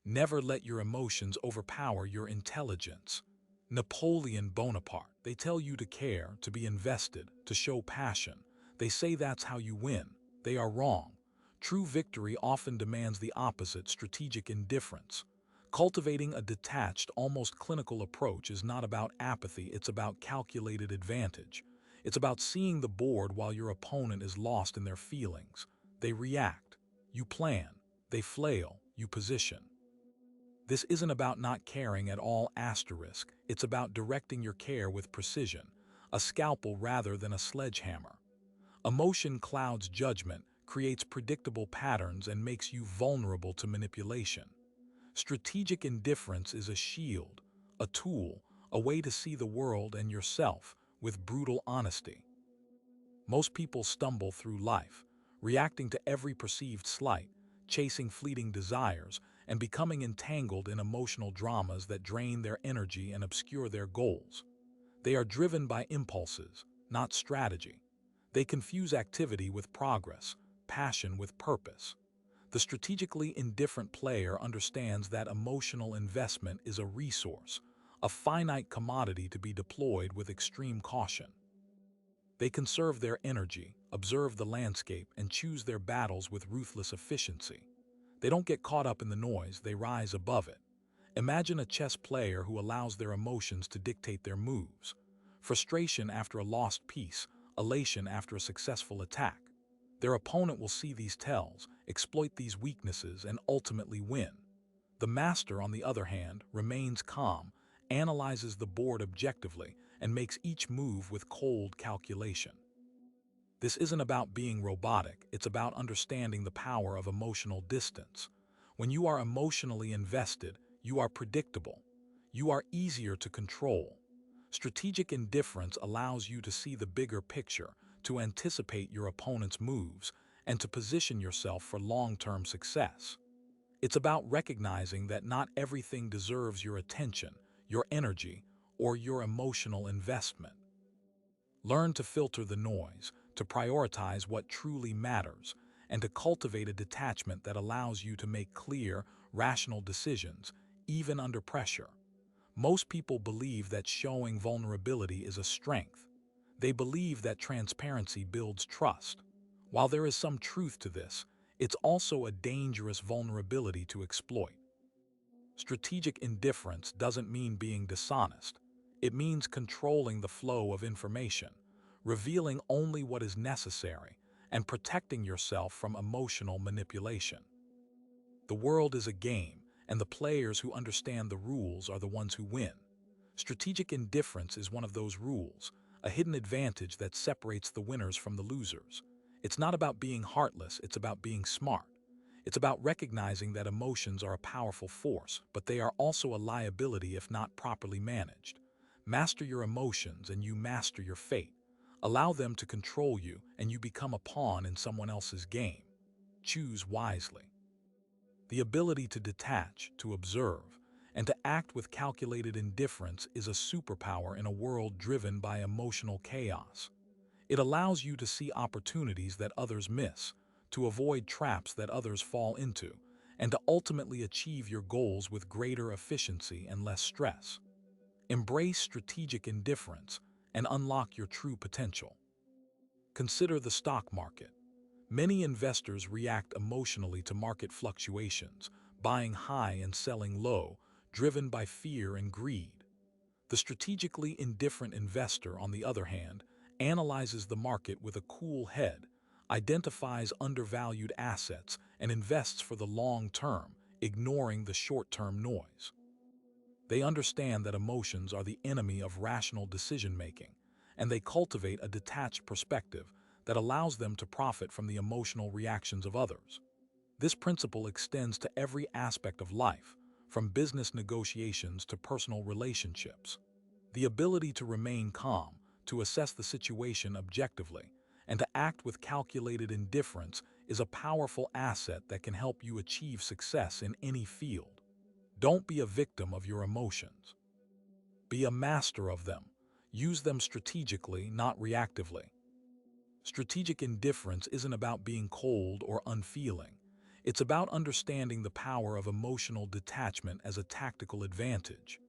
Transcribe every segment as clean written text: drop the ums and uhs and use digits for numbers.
Never let your emotions overpower your intelligence. Napoleon Bonaparte, they tell you to care, to be invested, to show passion. They say that's how you win. They are wrong. True victory often demands the opposite, strategic indifference. Cultivating a detached, almost clinical approach is not about apathy, it's about calculated advantage. It's about seeing the board while your opponent is lost in their feelings. They react. You plan. They flail. You position. This isn't about not caring at all asterisk, it's about directing your care with precision, a scalpel rather than a sledgehammer. Emotion clouds judgment, creates predictable patterns, and makes you vulnerable to manipulation. Strategic indifference is a shield, a tool, a way to see the world and yourself with brutal honesty. Most people stumble through life, reacting to every perceived slight, chasing fleeting desires, and becoming entangled in emotional dramas that drain their energy and obscure their goals. They are driven by impulses, not strategy. They confuse activity with progress, passion with purpose. The strategically indifferent player understands that emotional investment is a resource, a finite commodity to be deployed with extreme caution. They conserve their energy, observe the landscape, and choose their battles with ruthless efficiency. They don't get caught up in the noise, they rise above it. Imagine a chess player who allows their emotions to dictate their moves. Frustration after a lost piece, elation after a successful attack. Their opponent will see these tells, exploit these weaknesses, and ultimately win. The master, on the other hand, remains calm, analyzes the board objectively, and makes each move with cold calculation. This isn't about being robotic, it's about understanding the power of emotional distance. When you are emotionally invested, you are predictable. You are easier to control. Strategic indifference allows you to see the bigger picture, to anticipate your opponent's moves, and to position yourself for long-term success. It's about recognizing that not everything deserves your attention, your energy, or your emotional investment. Learn to filter the noise, to prioritize what truly matters, and to cultivate a detachment that allows you to make clear, rational decisions, even under pressure. Most people believe that showing vulnerability is a strength. They believe that transparency builds trust. While there is some truth to this, it's also a dangerous vulnerability to exploit. Strategic indifference doesn't mean being dishonest. It means controlling the flow of information, revealing only what is necessary, and protecting yourself from emotional manipulation. The world is a game, and the players who understand the rules are the ones who win. Strategic indifference is one of those rules, a hidden advantage that separates the winners from the losers. It's not about being heartless, it's about being smart. It's about recognizing that emotions are a powerful force, but they are also a liability if not properly managed. Master your emotions and you master your fate. Allow them to control you and you become a pawn in someone else's game. Choose wisely. The ability to detach, to observe, and to act with calculated indifference is a superpower in a world driven by emotional chaos. It allows you to see opportunities that others miss, to avoid traps that others fall into, and to ultimately achieve your goals with greater efficiency and less stress. Embrace strategic indifference and unlock your true potential. Consider the stock market. Many investors react emotionally to market fluctuations, buying high and selling low, driven by fear and greed. The strategically indifferent investor, on the other hand, analyzes the market with a cool head, identifies undervalued assets, and invests for the long term, ignoring the short-term noise. They understand that emotions are the enemy of rational decision-making, and they cultivate a detached perspective that allows them to profit from the emotional reactions of others. This principle extends to every aspect of life, from business negotiations to personal relationships. The ability to remain calm, to assess the situation objectively, and to act with calculated indifference is a powerful asset that can help you achieve success in any field. Don't be a victim of your emotions. Be a master of them. Use them strategically, not reactively. Strategic indifference isn't about being cold or unfeeling. It's about understanding the power of emotional detachment as a tactical advantage.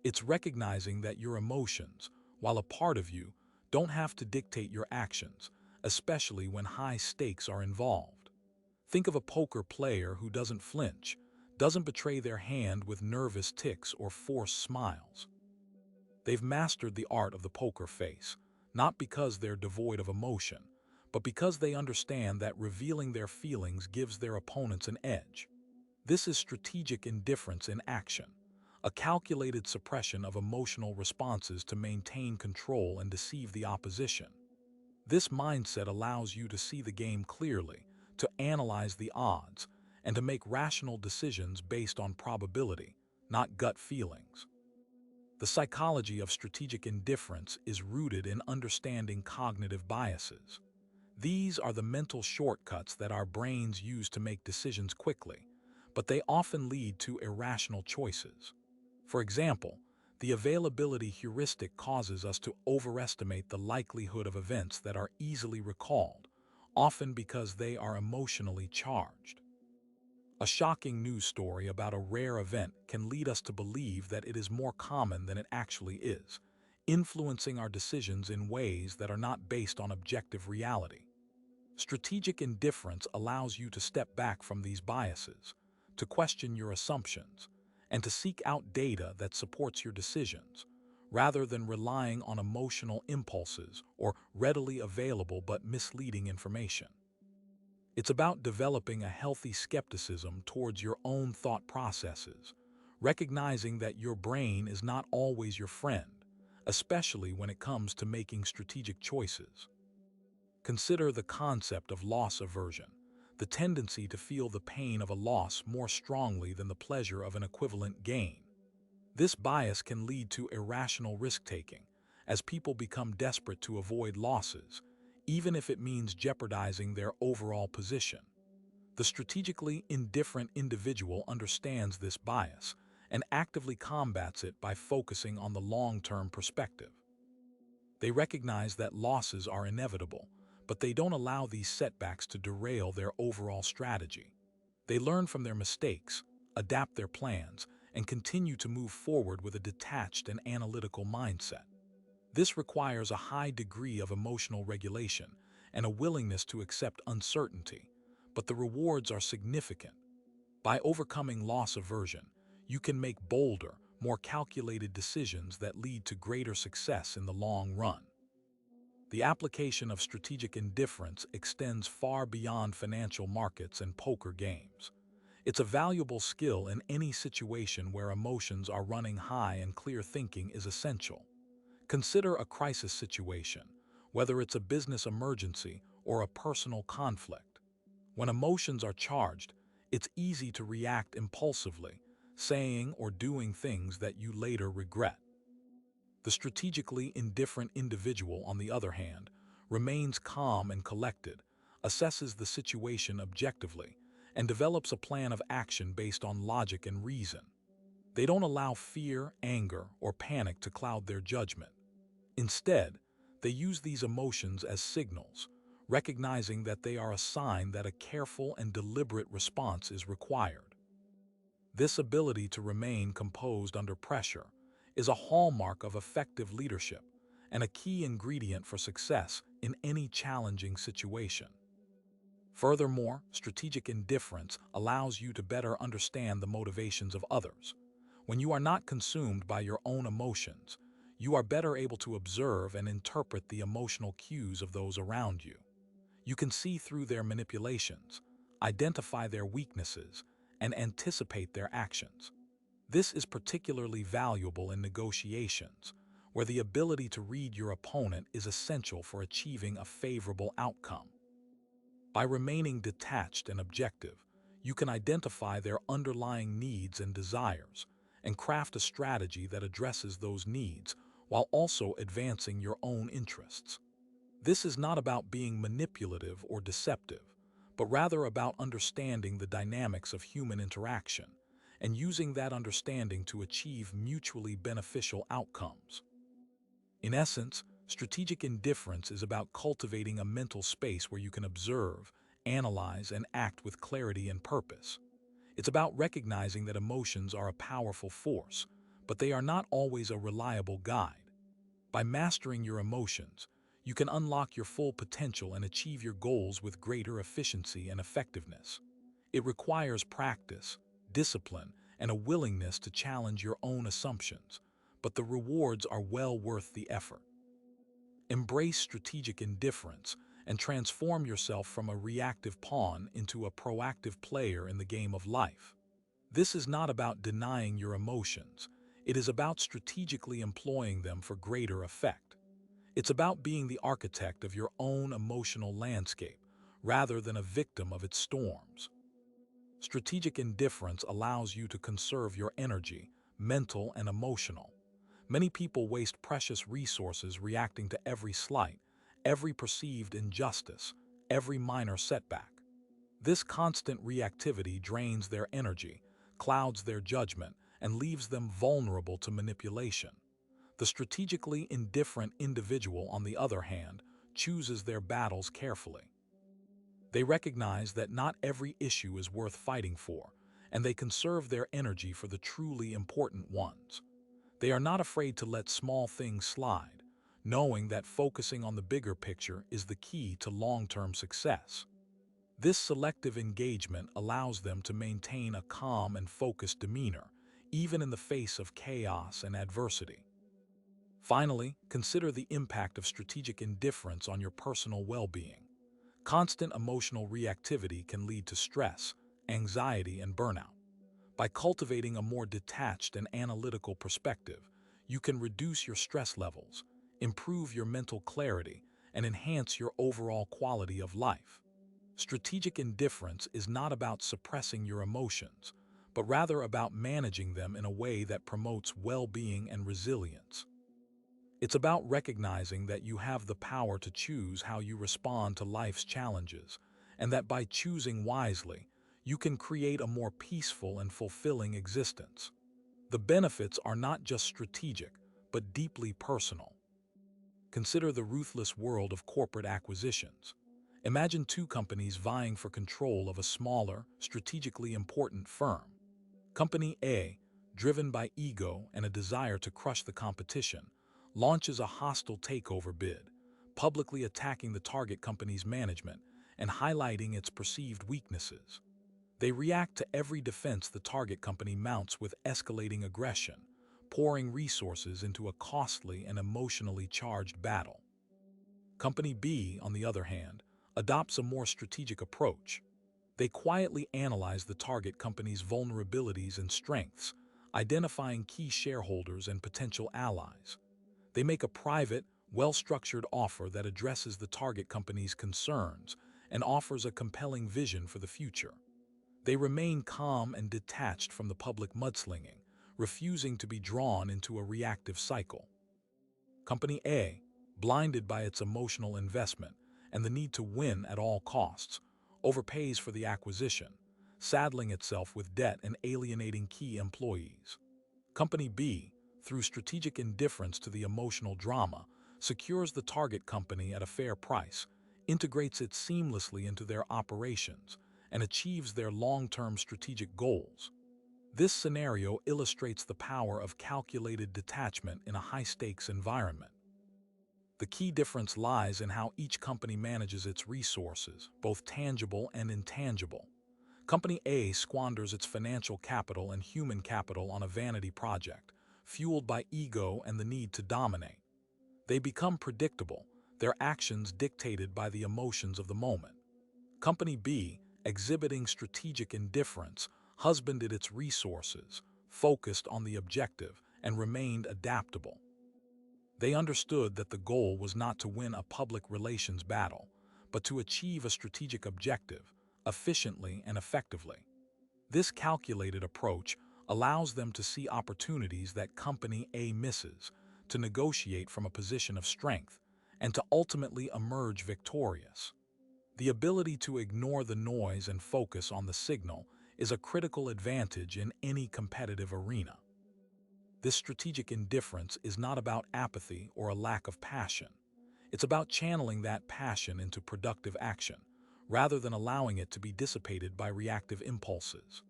It's recognizing that your emotions, while a part of you, don't have to dictate your actions, especially when high stakes are involved. Think of a poker player who doesn't flinch, doesn't betray their hand with nervous tics or forced smiles. They've mastered the art of the poker face, not because they're devoid of emotion, but because they understand that revealing their feelings gives their opponents an edge. This is strategic indifference in action, a calculated suppression of emotional responses to maintain control and deceive the opposition. This mindset allows you to see the game clearly, to analyze the odds, and to make rational decisions based on probability, not gut feelings. The psychology of strategic indifference is rooted in understanding cognitive biases. These are the mental shortcuts that our brains use to make decisions quickly, but they often lead to irrational choices. For example, the availability heuristic causes us to overestimate the likelihood of events that are easily recalled, often because they are emotionally charged. A shocking news story about a rare event can lead us to believe that it is more common than it actually is, influencing our decisions in ways that are not based on objective reality. Strategic indifference allows you to step back from these biases, to question your assumptions, and to seek out data that supports your decisions, rather than relying on emotional impulses or readily available but misleading information. It's about developing a healthy skepticism towards your own thought processes, recognizing that your brain is not always your friend, especially when it comes to making strategic choices. Consider the concept of loss aversion, the tendency to feel the pain of a loss more strongly than the pleasure of an equivalent gain. This bias can lead to irrational risk-taking, as people become desperate to avoid losses, even if it means jeopardizing their overall position. The strategically indifferent individual understands this bias and actively combats it by focusing on the long-term perspective. They recognize that losses are inevitable, but they don't allow these setbacks to derail their overall strategy. They learn from their mistakes, adapt their plans, and continue to move forward with a detached and analytical mindset. This requires a high degree of emotional regulation and a willingness to accept uncertainty, but the rewards are significant. By overcoming loss aversion, you can make bolder, more calculated decisions that lead to greater success in the long run. The application of strategic indifference extends far beyond financial markets and poker games. It's a valuable skill in any situation where emotions are running high and clear thinking is essential. Consider a crisis situation, whether it's a business emergency or a personal conflict. When emotions are charged, it's easy to react impulsively, saying or doing things that you later regret. The strategically indifferent individual, on the other hand, remains calm and collected, assesses the situation objectively, and develops a plan of action based on logic and reason. They don't allow fear, anger, or panic to cloud their judgment. Instead, they use these emotions as signals, recognizing that they are a sign that a careful and deliberate response is required. This ability to remain composed under pressure is a hallmark of effective leadership and a key ingredient for success in any challenging situation. Furthermore, strategic indifference allows you to better understand the motivations of others. When you are not consumed by your own emotions, you are better able to observe and interpret the emotional cues of those around you. You can see through their manipulations, identify their weaknesses, and anticipate their actions. This is particularly valuable in negotiations, where the ability to read your opponent is essential for achieving a favorable outcome. By remaining detached and objective, you can identify their underlying needs and desires and craft a strategy that addresses those needs while also advancing your own interests. This is not about being manipulative or deceptive, but rather about understanding the dynamics of human interaction and using that understanding to achieve mutually beneficial outcomes. In essence, strategic indifference is about cultivating a mental space where you can observe, analyze, and act with clarity and purpose. It's about recognizing that emotions are a powerful force, but they are not always a reliable guide. By mastering your emotions, you can unlock your full potential and achieve your goals with greater efficiency and effectiveness. It requires practice, discipline, and a willingness to challenge your own assumptions, but the rewards are well worth the effort. Embrace strategic indifference and transform yourself from a reactive pawn into a proactive player in the game of life. This is not about denying your emotions. It is about strategically employing them for greater effect. It's about being the architect of your own emotional landscape, rather than a victim of its storms. Strategic indifference allows you to conserve your energy, mental and emotional. Many people waste precious resources reacting to every slight, every perceived injustice, every minor setback. This constant reactivity drains their energy, clouds their judgment, and leaves them vulnerable to manipulation. The strategically indifferent individual, on the other hand, chooses their battles carefully. They recognize that not every issue is worth fighting for, and they conserve their energy for the truly important ones. They are not afraid to let small things slide, knowing that focusing on the bigger picture is the key to long-term success. This selective engagement allows them to maintain a calm and focused demeanor, even in the face of chaos and adversity. Finally, consider the impact of strategic indifference on your personal well-being. Constant emotional reactivity can lead to stress, anxiety, and burnout. By cultivating a more detached and analytical perspective, you can reduce your stress levels, improve your mental clarity, and enhance your overall quality of life. Strategic indifference is not about suppressing your emotions, but rather about managing them in a way that promotes well-being and resilience. It's about recognizing that you have the power to choose how you respond to life's challenges, and that by choosing wisely, you can create a more peaceful and fulfilling existence. The benefits are not just strategic, but deeply personal. Consider the ruthless world of corporate acquisitions. Imagine two companies vying for control of a smaller, strategically important firm. Company A, driven by ego and a desire to crush the competition, launches a hostile takeover bid, publicly attacking the target company's management and highlighting its perceived weaknesses. They react to every defense the target company mounts with escalating aggression, pouring resources into a costly and emotionally charged battle. Company B, on the other hand, adopts a more strategic approach. They quietly analyze the target company's vulnerabilities and strengths, identifying key shareholders and potential allies. They make a private, well-structured offer that addresses the target company's concerns and offers a compelling vision for the future. They remain calm and detached from the public mudslinging, refusing to be drawn into a reactive cycle. Company A, blinded by its emotional investment and the need to win at all costs, overpays for the acquisition, saddling itself with debt and alienating key employees. Company B, through strategic indifference to the emotional drama, secures the target company at a fair price, integrates it seamlessly into their operations, and achieves their long-term strategic goals. This scenario illustrates the power of calculated detachment in a high-stakes environment. The key difference lies in how each company manages its resources, both tangible and intangible. Company A squanders its financial capital and human capital on a vanity project, fueled by ego and the need to dominate. They become predictable, their actions dictated by the emotions of the moment. Company B, exhibiting strategic indifference, husbanded its resources, focused on the objective, and remained adaptable. They understood that the goal was not to win a public relations battle, but to achieve a strategic objective, efficiently and effectively. This calculated approach allows them to see opportunities that Company A misses, to negotiate from a position of strength, and to ultimately emerge victorious. The ability to ignore the noise and focus on the signal is a critical advantage in any competitive arena. This strategic indifference is not about apathy or a lack of passion. It's about channeling that passion into productive action, rather than allowing it to be dissipated by reactive impulses.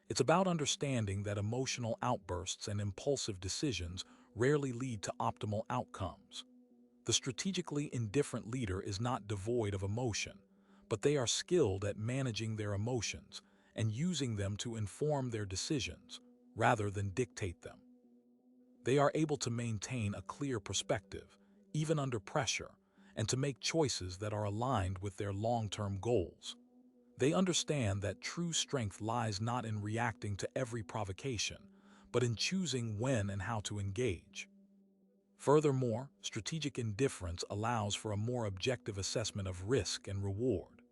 It's about understanding that emotional outbursts and impulsive decisions rarely lead to optimal outcomes. The strategically indifferent leader is not devoid of emotion, but they are skilled at managing their emotions and using them to inform their decisions rather than dictate them. They are able to maintain a clear perspective, even under pressure, and to make choices that are aligned with their long-term goals. They understand that true strength lies not in reacting to every provocation, but in choosing when and how to engage. Furthermore, strategic indifference allows for a more objective assessment of risk and reward.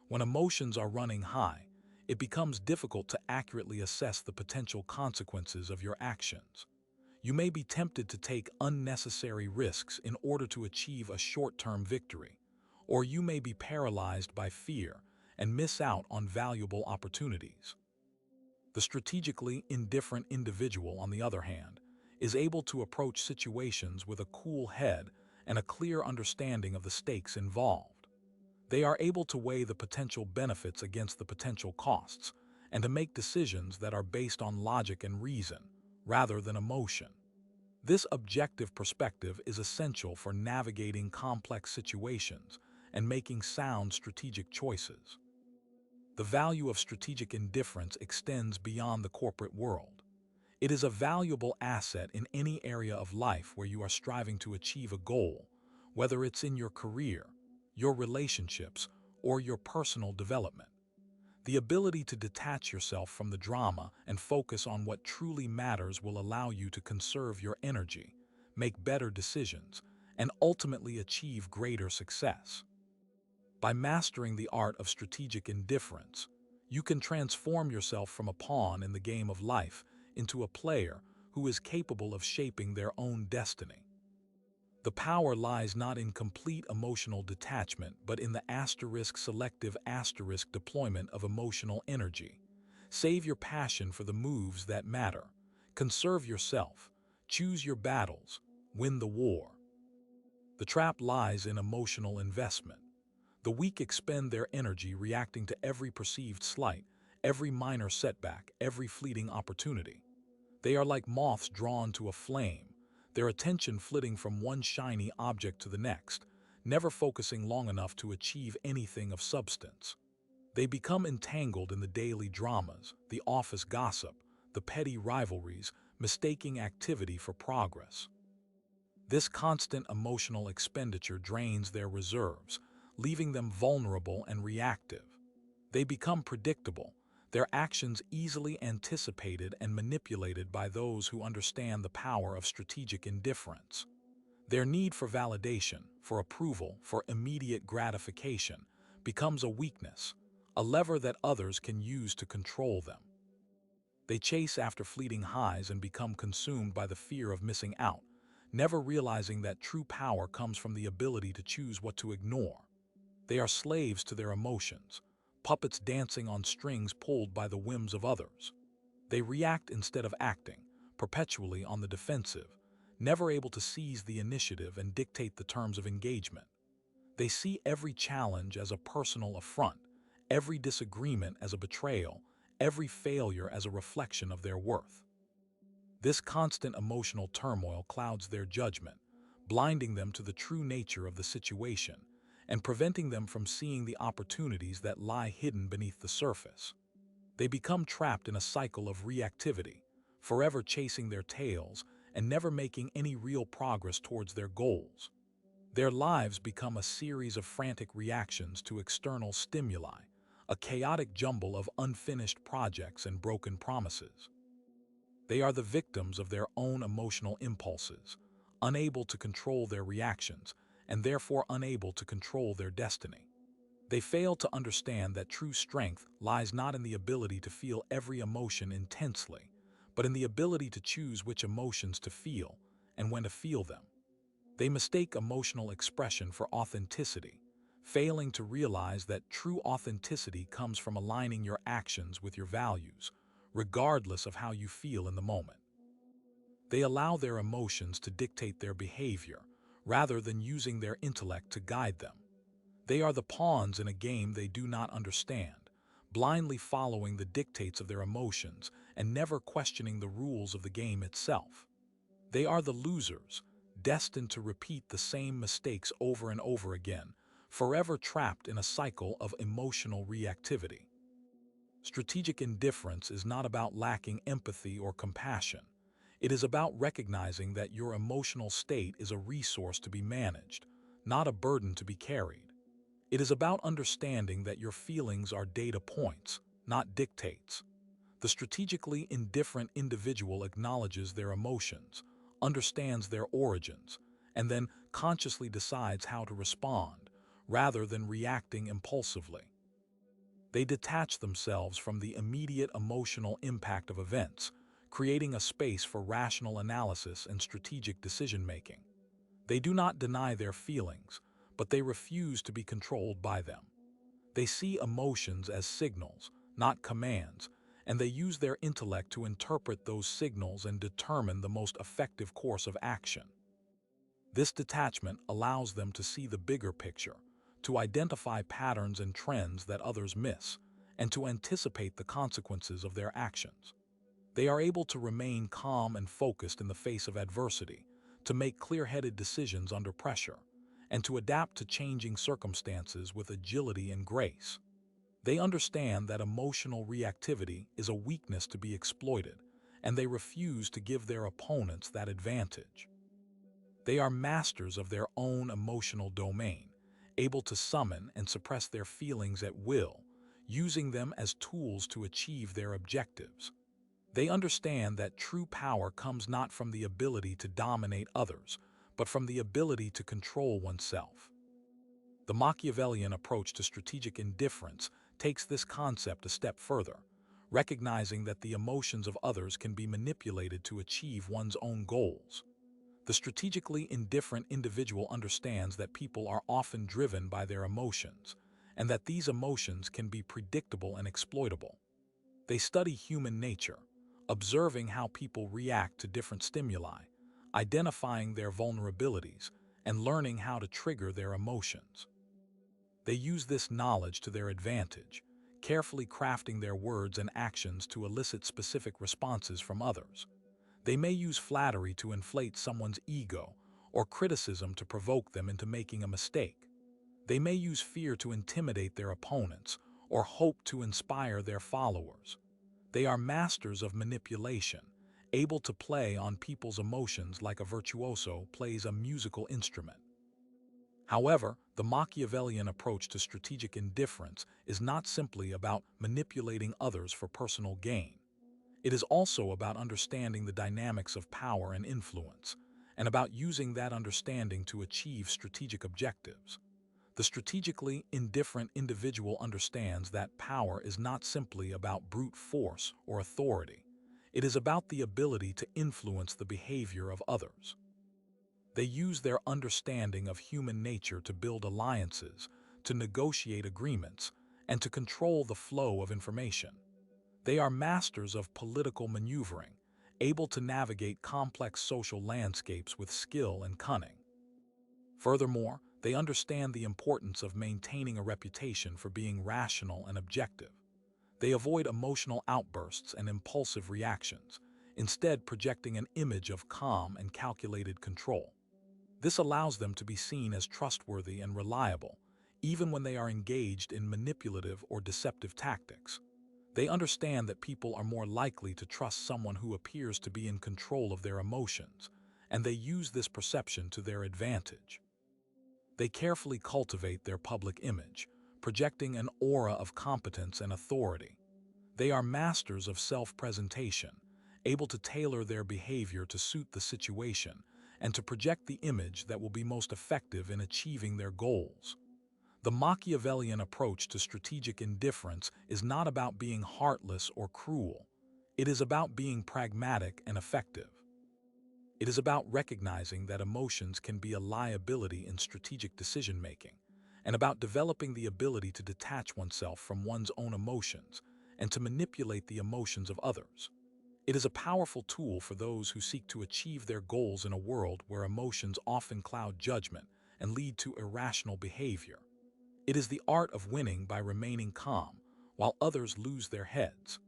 When emotions are running high, it becomes difficult to accurately assess the potential consequences of your actions. You may be tempted to take unnecessary risks in order to achieve a short-term victory, or you may be paralyzed by fear and miss out on valuable opportunities. The strategically indifferent individual, on the other hand, is able to approach situations with a cool head and a clear understanding of the stakes involved. They are able to weigh the potential benefits against the potential costs and to make decisions that are based on logic and reason, rather than emotion. This objective perspective is essential for navigating complex situations and making sound strategic choices. The value of strategic indifference extends beyond the corporate world. It is a valuable asset in any area of life where you are striving to achieve a goal, whether it's in your career, your relationships, or your personal development. The ability to detach yourself from the drama and focus on what truly matters will allow you to conserve your energy, make better decisions, and ultimately achieve greater success. By mastering the art of strategic indifference, you can transform yourself from a pawn in the game of life into a player who is capable of shaping their own destiny. The power lies not in complete emotional detachment, but in the selective deployment of emotional energy. Save your passion for the moves that matter. Conserve yourself. Choose your battles. Win the war. The trap lies in emotional investment. The weak expend their energy reacting to every perceived slight, every minor setback, every fleeting opportunity. They are like moths drawn to a flame, their attention flitting from one shiny object to the next, never focusing long enough to achieve anything of substance. They become entangled in the daily dramas, the office gossip, the petty rivalries, mistaking activity for progress. This constant emotional expenditure drains their reserves, leaving them vulnerable and reactive. They become predictable, their actions easily anticipated and manipulated by those who understand the power of strategic indifference. Their need for validation, for approval, for immediate gratification becomes a weakness, a lever that others can use to control them. They chase after fleeting highs and become consumed by the fear of missing out, never realizing that true power comes from the ability to choose what to ignore. They are slaves to their emotions, puppets dancing on strings pulled by the whims of others. They react instead of acting, perpetually on the defensive, never able to seize the initiative and dictate the terms of engagement. They see every challenge as a personal affront, every disagreement as a betrayal, every failure as a reflection of their worth. This constant emotional turmoil clouds their judgment, blinding them to the true nature of the situation and preventing them from seeing the opportunities that lie hidden beneath the surface. They become trapped in a cycle of reactivity, forever chasing their tails and never making any real progress towards their goals. Their lives become a series of frantic reactions to external stimuli, a chaotic jumble of unfinished projects and broken promises. They are the victims of their own emotional impulses, unable to control their reactions, and therefore unable to control their destiny. They fail to understand that true strength lies not in the ability to feel every emotion intensely, but in the ability to choose which emotions to feel and when to feel them. They mistake emotional expression for authenticity, failing to realize that true authenticity comes from aligning your actions with your values, regardless of how you feel in the moment. They allow their emotions to dictate their behavior, rather than using their intellect to guide them. They are the pawns in a game they do not understand, blindly following the dictates of their emotions and never questioning the rules of the game itself. They are the losers, destined to repeat the same mistakes over and over again, forever trapped in a cycle of emotional reactivity. Strategic indifference is not about lacking empathy or compassion. It is about recognizing that your emotional state is a resource to be managed, not a burden to be carried. It is about understanding that your feelings are data points, not dictates. The strategically indifferent individual acknowledges their emotions, understands their origins, and then consciously decides how to respond, rather than reacting impulsively. They detach themselves from the immediate emotional impact of events, creating a space for rational analysis and strategic decision-making. They do not deny their feelings, but they refuse to be controlled by them. They see emotions as signals, not commands, and they use their intellect to interpret those signals and determine the most effective course of action. This detachment allows them to see the bigger picture, to identify patterns and trends that others miss, and to anticipate the consequences of their actions. They are able to remain calm and focused in the face of adversity, to make clear-headed decisions under pressure, and to adapt to changing circumstances with agility and grace. They understand that emotional reactivity is a weakness to be exploited, and they refuse to give their opponents that advantage. They are masters of their own emotional domain, able to summon and suppress their feelings at will, using them as tools to achieve their objectives. They understand that true power comes not from the ability to dominate others, but from the ability to control oneself. The Machiavellian approach to strategic indifference takes this concept a step further, recognizing that the emotions of others can be manipulated to achieve one's own goals. The strategically indifferent individual understands that people are often driven by their emotions, and that these emotions can be predictable and exploitable. They study human nature, observing how people react to different stimuli, identifying their vulnerabilities, and learning how to trigger their emotions. They use this knowledge to their advantage, carefully crafting their words and actions to elicit specific responses from others. They may use flattery to inflate someone's ego, or criticism to provoke them into making a mistake. They may use fear to intimidate their opponents, or hope to inspire their followers. They are masters of manipulation, able to play on people's emotions like a virtuoso plays a musical instrument. However, the Machiavellian approach to strategic indifference is not simply about manipulating others for personal gain. It is also about understanding the dynamics of power and influence, and about using that understanding to achieve strategic objectives. The strategically indifferent individual understands that power is not simply about brute force or authority. It is about the ability to influence the behavior of others. They use their understanding of human nature to build alliances, to negotiate agreements, and to control the flow of information. They are masters of political maneuvering, able to navigate complex social landscapes with skill and cunning. Furthermore, they understand the importance of maintaining a reputation for being rational and objective. They avoid emotional outbursts and impulsive reactions, instead projecting an image of calm and calculated control. This allows them to be seen as trustworthy and reliable, even when they are engaged in manipulative or deceptive tactics. They understand that people are more likely to trust someone who appears to be in control of their emotions, and they use this perception to their advantage. They carefully cultivate their public image, projecting an aura of competence and authority. They are masters of self-presentation, able to tailor their behavior to suit the situation and to project the image that will be most effective in achieving their goals. The Machiavellian approach to strategic indifference is not about being heartless or cruel. It is about being pragmatic and effective. It is about recognizing that emotions can be a liability in strategic decision-making, and about developing the ability to detach oneself from one's own emotions and to manipulate the emotions of others. It is a powerful tool for those who seek to achieve their goals in a world where emotions often cloud judgment and lead to irrational behavior. It is the art of winning by remaining calm, while others lose their heads.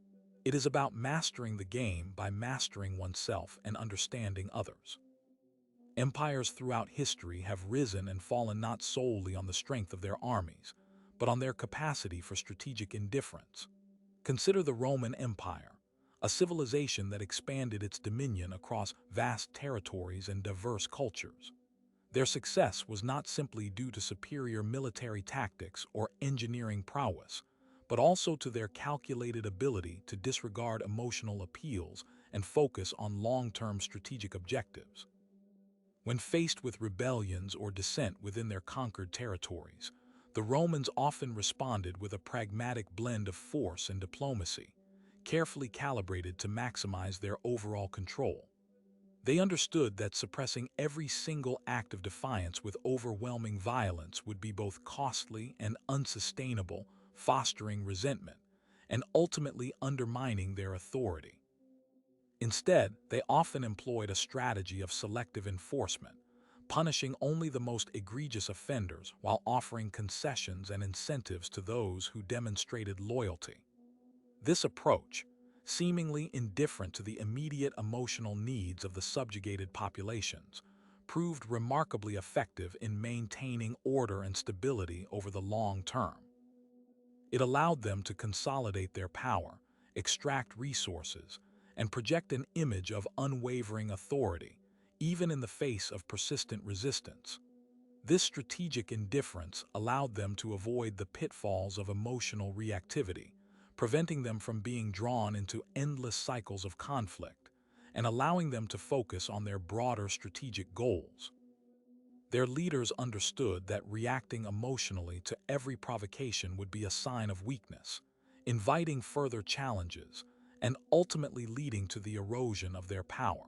It is about mastering the game by mastering oneself and understanding others. Empires throughout history have risen and fallen not solely on the strength of their armies, but on their capacity for strategic indifference. Consider the Roman Empire, a civilization that expanded its dominion across vast territories and diverse cultures. Their success was not simply due to superior military tactics or engineering prowess, but also to their calculated ability to disregard emotional appeals and focus on long-term strategic objectives. When faced with rebellions or dissent within their conquered territories, the Romans often responded with a pragmatic blend of force and diplomacy, carefully calibrated to maximize their overall control. They understood that suppressing every single act of defiance with overwhelming violence would be both costly and unsustainable, fostering resentment, and ultimately undermining their authority. Instead, they often employed a strategy of selective enforcement, punishing only the most egregious offenders while offering concessions and incentives to those who demonstrated loyalty. This approach, seemingly indifferent to the immediate emotional needs of the subjugated populations, proved remarkably effective in maintaining order and stability over the long term. It allowed them to consolidate their power, extract resources, and project an image of unwavering authority, even in the face of persistent resistance. This strategic indifference allowed them to avoid the pitfalls of emotional reactivity, preventing them from being drawn into endless cycles of conflict, and allowing them to focus on their broader strategic goals. Their leaders understood that reacting emotionally to every provocation would be a sign of weakness, inviting further challenges, and ultimately leading to the erosion of their power.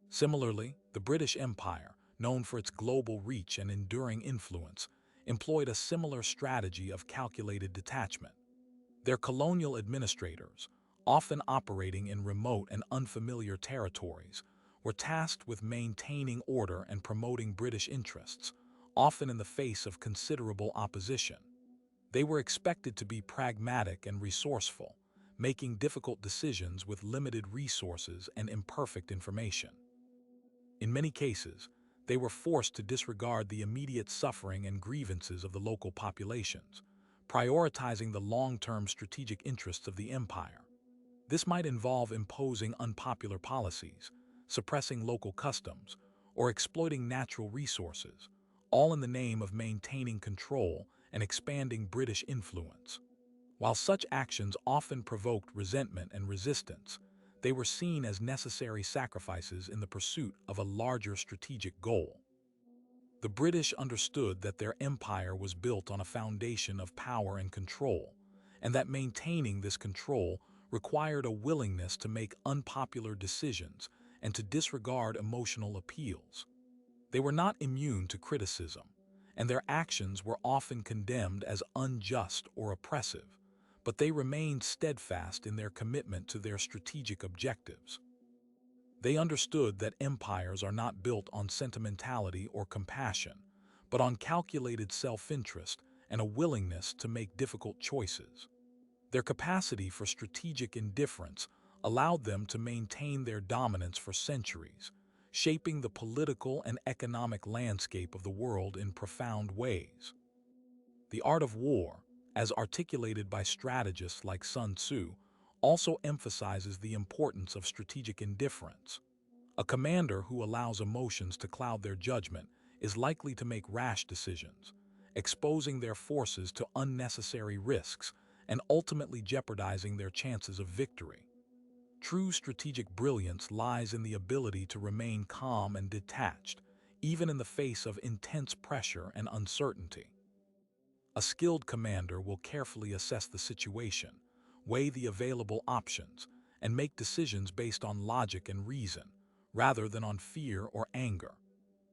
Similarly, the British Empire, known for its global reach and enduring influence, employed a similar strategy of calculated detachment. Their colonial administrators, often operating in remote and unfamiliar territories, were tasked with maintaining order and promoting British interests, often in the face of considerable opposition. They were expected to be pragmatic and resourceful, making difficult decisions with limited resources and imperfect information. In many cases, they were forced to disregard the immediate suffering and grievances of the local populations, prioritizing the long-term strategic interests of the empire. This might involve imposing unpopular policies, suppressing local customs, or exploiting natural resources, all in the name of maintaining control and expanding British influence. While such actions often provoked resentment and resistance, they were seen as necessary sacrifices in the pursuit of a larger strategic goal. The British understood that their empire was built on a foundation of power and control, and that maintaining this control required a willingness to make unpopular decisions and to disregard emotional appeals. They were not immune to criticism, and their actions were often condemned as unjust or oppressive, but they remained steadfast in their commitment to their strategic objectives. They understood that empires are not built on sentimentality or compassion, but on calculated self-interest and a willingness to make difficult choices. Their capacity for strategic indifference allowed them to maintain their dominance for centuries, shaping the political and economic landscape of the world in profound ways. The art of war, as articulated by strategists like Sun Tzu, also emphasizes the importance of strategic indifference. A commander who allows emotions to cloud their judgment is likely to make rash decisions, exposing their forces to unnecessary risks and ultimately jeopardizing their chances of victory. True strategic brilliance lies in the ability to remain calm and detached, even in the face of intense pressure and uncertainty. A skilled commander will carefully assess the situation, weigh the available options, and make decisions based on logic and reason, rather than on fear or anger.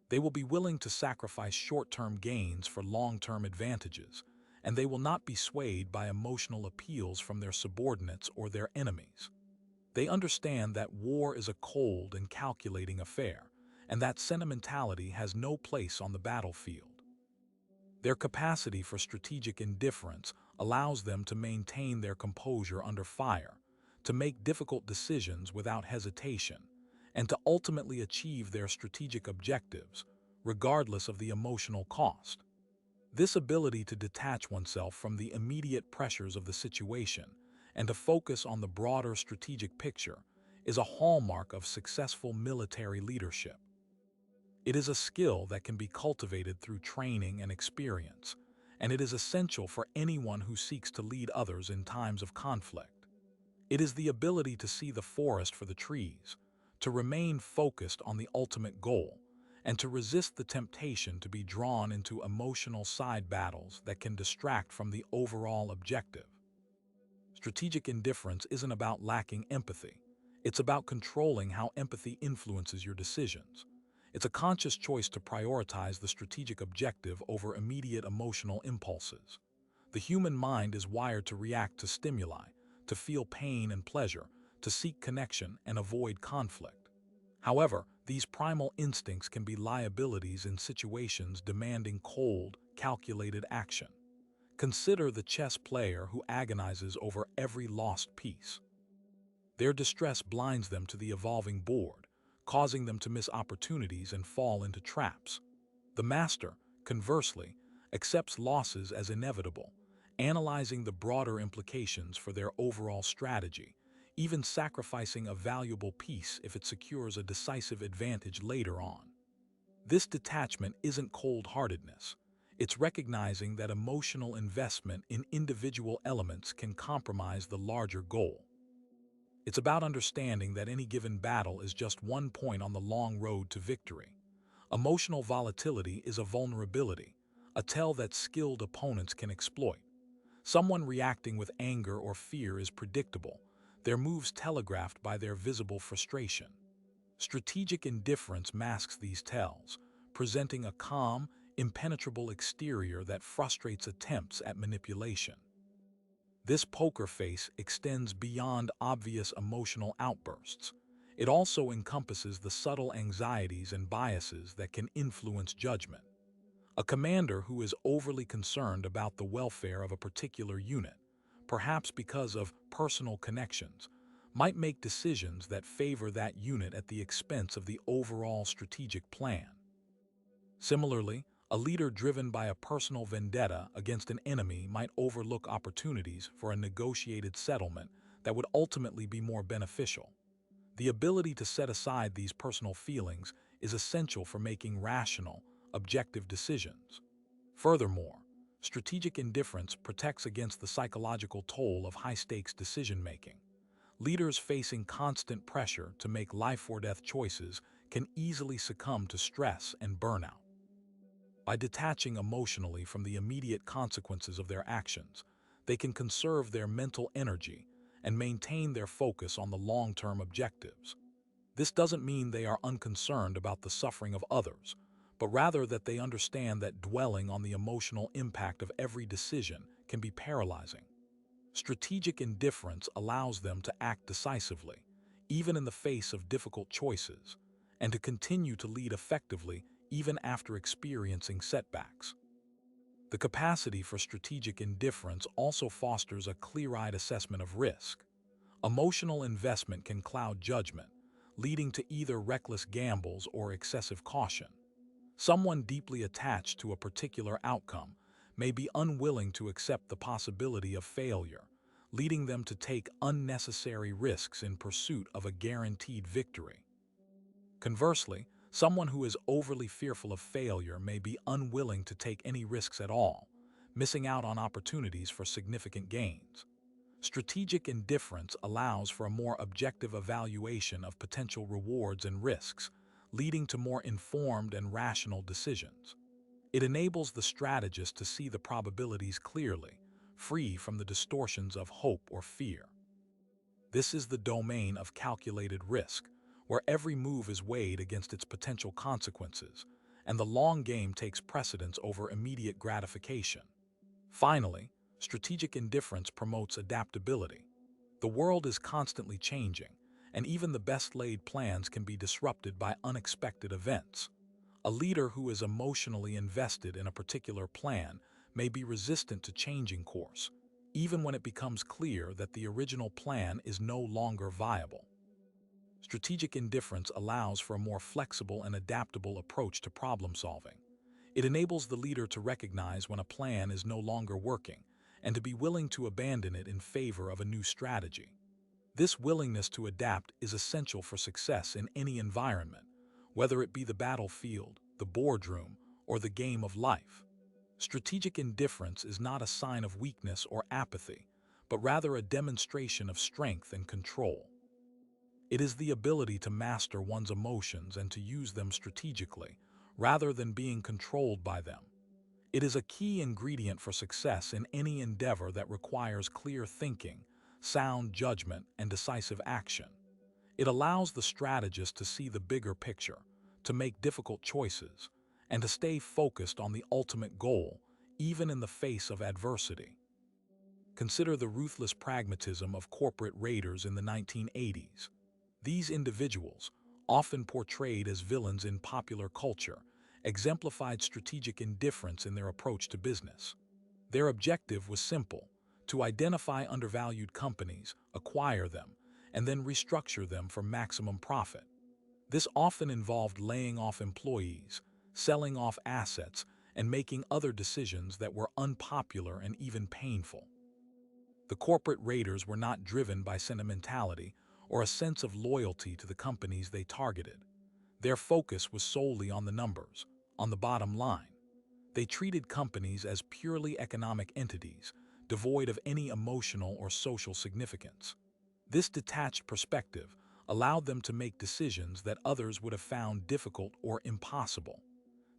They will be willing to sacrifice short-term gains for long-term advantages, and they will not be swayed by emotional appeals from their subordinates or their enemies. They understand that war is a cold and calculating affair, and that sentimentality has no place on the battlefield. Their capacity for strategic indifference allows them to maintain their composure under fire, to make difficult decisions without hesitation, and to ultimately achieve their strategic objectives, regardless of the emotional cost. This ability to detach oneself from the immediate pressures of the situation and to focus on the broader strategic picture is a hallmark of successful military leadership. It is a skill that can be cultivated through training and experience, and it is essential for anyone who seeks to lead others in times of conflict. It is the ability to see the forest for the trees, to remain focused on the ultimate goal, and to resist the temptation to be drawn into emotional side battles that can distract from the overall objective. Strategic indifference isn't about lacking empathy. It's about controlling how empathy influences your decisions. It's a conscious choice to prioritize the strategic objective over immediate emotional impulses. The human mind is wired to react to stimuli, to feel pain and pleasure, to seek connection and avoid conflict. However, these primal instincts can be liabilities in situations demanding cold, calculated action. Consider the chess player who agonizes over every lost piece. Their distress blinds them to the evolving board, causing them to miss opportunities and fall into traps. The master, conversely, accepts losses as inevitable, analyzing the broader implications for their overall strategy, even sacrificing a valuable piece if it secures a decisive advantage later on. This detachment isn't cold-heartedness. It's recognizing that emotional investment in individual elements can compromise the larger goal. It's about understanding that any given battle is just one point on the long road to victory. Emotional volatility is a vulnerability, a tell that skilled opponents can exploit. Someone reacting with anger or fear is predictable, their moves telegraphed by their visible frustration. Strategic indifference masks these tells, presenting a calm, impenetrable exterior that frustrates attempts at manipulation. This poker face extends beyond obvious emotional outbursts. It also encompasses the subtle anxieties and biases that can influence judgment. A commander who is overly concerned about the welfare of a particular unit, perhaps because of personal connections, might make decisions that favor that unit at the expense of the overall strategic plan. Similarly, a leader driven by a personal vendetta against an enemy might overlook opportunities for a negotiated settlement that would ultimately be more beneficial. The ability to set aside these personal feelings is essential for making rational, objective decisions. Furthermore, strategic indifference protects against the psychological toll of high-stakes decision-making. Leaders facing constant pressure to make life-or-death choices can easily succumb to stress and burnout. By detaching emotionally from the immediate consequences of their actions, they can conserve their mental energy and maintain their focus on the long-term objectives. This doesn't mean they are unconcerned about the suffering of others, but rather that they understand that dwelling on the emotional impact of every decision can be paralyzing. Strategic indifference allows them to act decisively, even in the face of difficult choices, and to continue to lead effectively even after experiencing setbacks. The capacity for strategic indifference also fosters a clear-eyed assessment of risk. Emotional investment can cloud judgment, leading to either reckless gambles or excessive caution. Someone deeply attached to a particular outcome may be unwilling to accept the possibility of failure, leading them to take unnecessary risks in pursuit of a guaranteed victory. Conversely, someone who is overly fearful of failure may be unwilling to take any risks at all, missing out on opportunities for significant gains. Strategic indifference allows for a more objective evaluation of potential rewards and risks, leading to more informed and rational decisions. It enables the strategist to see the probabilities clearly, free from the distortions of hope or fear. This is the domain of calculated risk, where every move is weighed against its potential consequences, and the long game takes precedence over immediate gratification. Finally, strategic indifference promotes adaptability. The world is constantly changing, and even the best-laid plans can be disrupted by unexpected events. A leader who is emotionally invested in a particular plan may be resistant to changing course, even when it becomes clear that the original plan is no longer viable. Strategic indifference allows for a more flexible and adaptable approach to problem solving. It enables the leader to recognize when a plan is no longer working and to be willing to abandon it in favor of a new strategy. This willingness to adapt is essential for success in any environment, whether it be the battlefield, the boardroom, or the game of life. Strategic indifference is not a sign of weakness or apathy, but rather a demonstration of strength and control. It is the ability to master one's emotions and to use them strategically, rather than being controlled by them. It is a key ingredient for success in any endeavor that requires clear thinking, sound judgment, and decisive action. It allows the strategist to see the bigger picture, to make difficult choices, and to stay focused on the ultimate goal, even in the face of adversity. Consider the ruthless pragmatism of corporate raiders in the 1980s. These individuals, often portrayed as villains in popular culture, exemplified strategic indifference in their approach to business. Their objective was simple: to identify undervalued companies, acquire them, and then restructure them for maximum profit. This often involved laying off employees, selling off assets, and making other decisions that were unpopular and even painful. The corporate raiders were not driven by sentimentality or a sense of loyalty to the companies they targeted. Their focus was solely on the numbers, on the bottom line. They treated companies as purely economic entities, devoid of any emotional or social significance. This detached perspective allowed them to make decisions that others would have found difficult or impossible.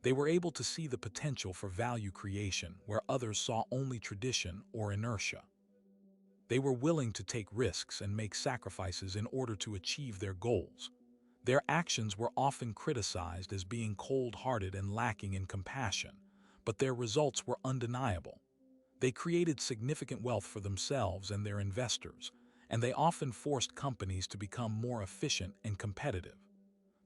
They were able to see the potential for value creation where others saw only tradition or inertia. They were willing to take risks and make sacrifices in order to achieve their goals. Their actions were often criticized as being cold-hearted and lacking in compassion, but their results were undeniable. They created significant wealth for themselves and their investors, and they often forced companies to become more efficient and competitive.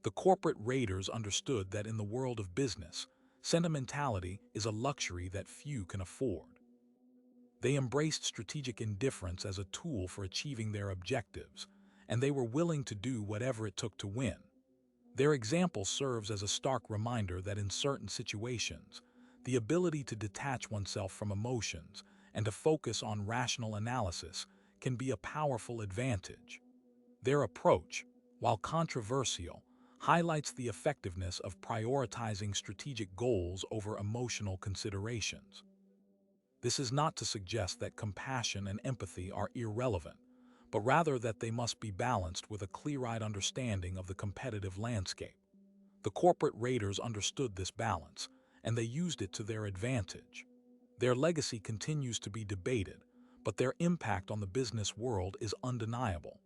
The corporate raiders understood that in the world of business, sentimentality is a luxury that few can afford. They embraced strategic indifference as a tool for achieving their objectives, and they were willing to do whatever it took to win. Their example serves as a stark reminder that in certain situations, the ability to detach oneself from emotions and to focus on rational analysis can be a powerful advantage. Their approach, while controversial, highlights the effectiveness of prioritizing strategic goals over emotional considerations. This is not to suggest that compassion and empathy are irrelevant, but rather that they must be balanced with a clear-eyed understanding of the competitive landscape. The corporate raiders understood this balance, and they used it to their advantage. Their legacy continues to be debated, but their impact on the business world is undeniable.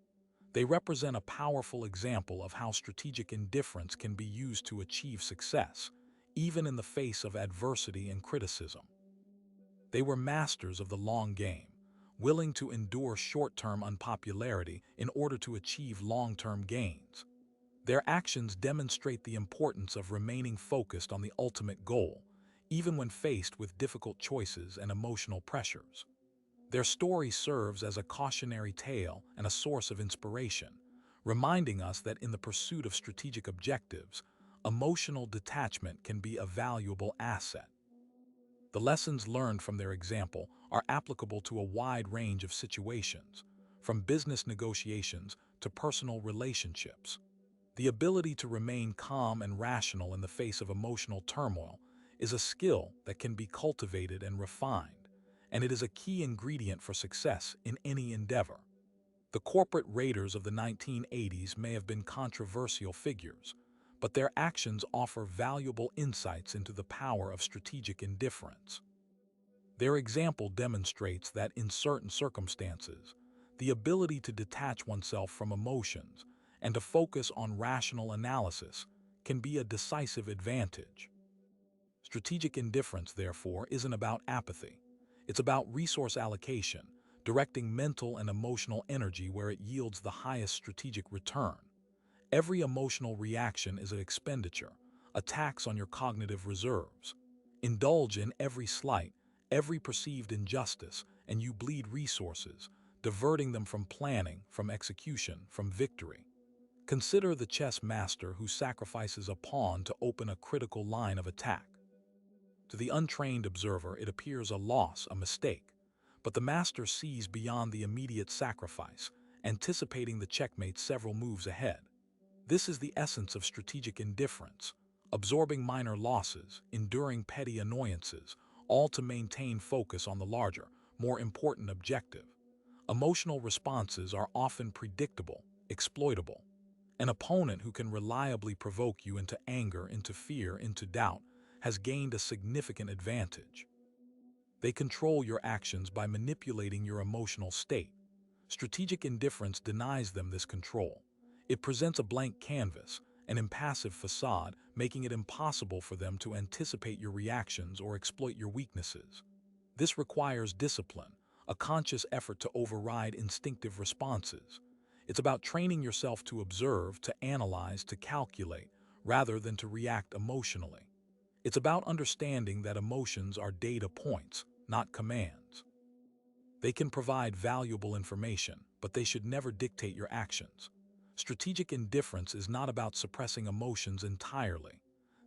They represent a powerful example of how strategic indifference can be used to achieve success, even in the face of adversity and criticism. They were masters of the long game, willing to endure short-term unpopularity in order to achieve long-term gains. Their actions demonstrate the importance of remaining focused on the ultimate goal, even when faced with difficult choices and emotional pressures. Their story serves as a cautionary tale and a source of inspiration, reminding us that in the pursuit of strategic objectives, emotional detachment can be a valuable asset. The lessons learned from their example are applicable to a wide range of situations, from business negotiations to personal relationships. The ability to remain calm and rational in the face of emotional turmoil is a skill that can be cultivated and refined, and it is a key ingredient for success in any endeavor. The corporate raiders of the 1980s may have been controversial figures, but their actions offer valuable insights into the power of strategic indifference. Their example demonstrates that in certain circumstances, the ability to detach oneself from emotions and to focus on rational analysis can be a decisive advantage. Strategic indifference, therefore, isn't about apathy. It's about resource allocation, directing mental and emotional energy where it yields the highest strategic return. Every emotional reaction is an expenditure, attacks on your cognitive reserves. Indulge in every slight, every perceived injustice, and you bleed resources, diverting them from planning, from execution, from victory. Consider the chess master who sacrifices a pawn to open a critical line of attack. To the untrained observer, it appears a loss, a mistake. But the master sees beyond the immediate sacrifice, anticipating the checkmate several moves ahead. This is the essence of strategic indifference, absorbing minor losses, enduring petty annoyances, all to maintain focus on the larger, more important objective. Emotional responses are often predictable, exploitable. An opponent who can reliably provoke you into anger, into fear, into doubt, has gained a significant advantage. They control your actions by manipulating your emotional state. Strategic indifference denies them this control. It presents a blank canvas, an impassive facade, making it impossible for them to anticipate your reactions or exploit your weaknesses. This requires discipline, a conscious effort to override instinctive responses. It's about training yourself to observe, to analyze, to calculate, rather than to react emotionally. It's about understanding that emotions are data points, not commands. They can provide valuable information, but they should never dictate your actions. Strategic indifference is not about suppressing emotions entirely.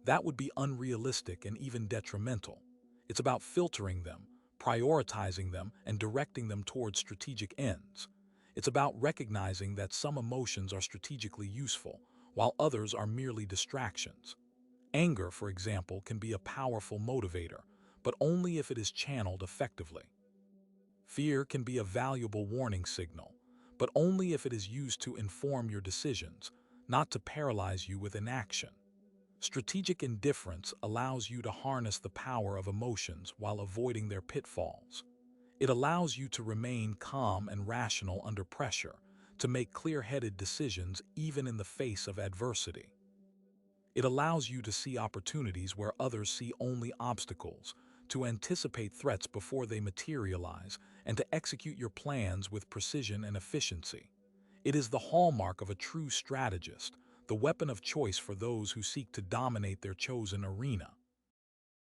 That would be unrealistic and even detrimental. It's about filtering them, prioritizing them, and directing them towards strategic ends. It's about recognizing that some emotions are strategically useful, while others are merely distractions. Anger, for example, can be a powerful motivator, but only if it is channeled effectively. Fear can be a valuable warning signal, but only if it is used to inform your decisions, not to paralyze you with inaction. Strategic indifference allows you to harness the power of emotions while avoiding their pitfalls. It allows you to remain calm and rational under pressure, to make clear-headed decisions even in the face of adversity. It allows you to see opportunities where others see only obstacles, to anticipate threats before they materialize, and to execute your plans with precision and efficiency. It is the hallmark of a true strategist, the weapon of choice for those who seek to dominate their chosen arena.